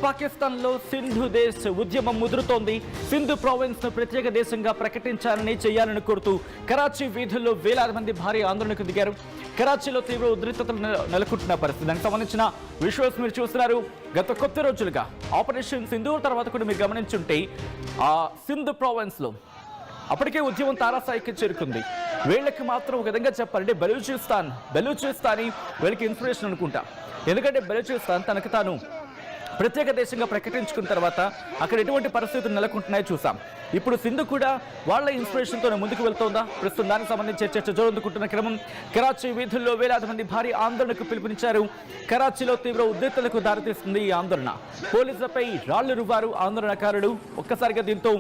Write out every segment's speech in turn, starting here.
పాకిస్తాన్లో సింధు దేశ్ ఉద్యమం ముదురుతోంది. సింధు ప్రావిన్స్ ను ప్రత్యేక దేశంగా ప్రకటించాలని చేయాలని కోరుతూ కరాచీ వీధుల్లో వేలాది మంది భారీ ఆందోళనకు దిగారు. కరాచీలో తీవ్ర ఉద్రిక్తతలు నెలకొంటున్న పరిస్థితి. దానికి సంబంధించిన విజువల్స్ మీరు చూస్తున్నారు. గత కొద్ది రోజులుగా ఆపరేషన్ సింధూర్ తర్వాత కూడా మీరు గమనించుంటే ఆ సింధు ప్రావిన్స్ లో అప్పటికే ఉద్యమం తారాస్థాయికి చేరుకుంది. వీళ్ళకి మాత్రం ఒక విధంగా చెప్పాలంటే బెలూచిస్తానీ వీళ్ళకి ఇన్స్పిరేషన్ అనుకుంటా. ఎందుకంటే బెలూచిస్తాన్ తనకు తాను ప్రత్యేక దేశంగా ప్రకటించుకున్న తర్వాత అక్కడ ఎటువంటి పరిస్థితులు నెలకొంటున్నాయో చూసాం. ఇప్పుడు సింధు కూడా వాళ్ళ ఇన్స్పిరేషన్తో ముందుకు వెళ్తోందా? ప్రస్తుతం దానికి సంబంధించి చర్చ జోరందుకుంటున్న క్రమం. కరాచీ వీధుల్లో వేలాది మంది భారీ ఆందోళనకు పిలుపునిచ్చారు. కరాచీలో తీవ్ర ఉద్రిక్తతలకు దారితీస్తుంది ఈ ఆందోళన. పోలీసులపై రాళ్లు రువ్వారు ఆందోళనకారులు. ఒక్కసారిగా దీంతో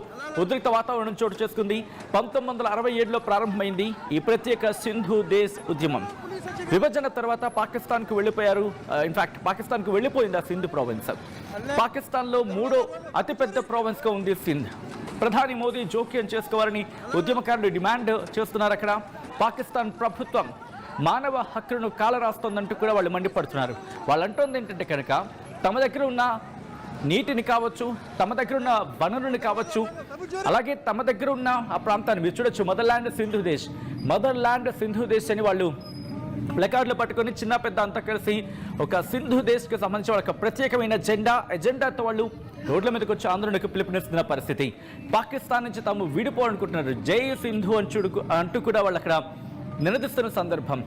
ఉద్రిక్త వాతావరణం చోటు చేసుకుంది. 1967లో ప్రారంభమైంది ఈ ప్రత్యేక సింధు దేశ్ ఉద్యమం. విభజన తర్వాత పాకిస్తాన్కు వెళ్ళిపోయారు. ఇన్ఫాక్ట్ పాకిస్తాన్కు వెళ్ళిపోయింది ఆ సింధు ప్రావిన్స్. పాకిస్తాన్లో మూడో అతిపెద్ద ప్రావిన్స్ గా ఉంది సింధ్. ప్రధాని మోదీ జోక్యం చేసుకోవాలని ఉద్యమకారులు డిమాండ్ చేస్తున్నారు. అక్కడ పాకిస్తాన్ ప్రభుత్వం మానవ హక్కులను కాలరాస్తోందంటూ కూడా వాళ్ళు మండిపడుతున్నారు. వాళ్ళు అంటోంది ఏంటంటే కనుక తమ దగ్గర ఉన్న నీటిని కావచ్చు, తమ దగ్గర ఉన్న వనరుని కావచ్చు, అలాగే తమ దగ్గర ఉన్న ఆ ప్రాంతాన్ని మీరు చూడొచ్చు. మదర్ ల్యాండ్ సింధు దేశ్ అని వాళ్ళు ప్లకార్డులు పట్టుకొని చిన్న పెద్ద అంతా కలిసి ఒక సింధు దేశ్కి సంబంధించి వాళ్ళకి ప్రత్యేకమైన ఎజెండాతో వాళ్ళు రోడ్ల మీదకి వచ్చి ఆందోళనకు పిలుపునిస్తున్న పరిస్థితి. పాకిస్తాన్ నుంచి తాము విడిపోవాలనుకుంటున్నారు. జై సింధు అంటూ కూడా వాళ్ళు అక్కడ నినదిస్తున్న సందర్భం.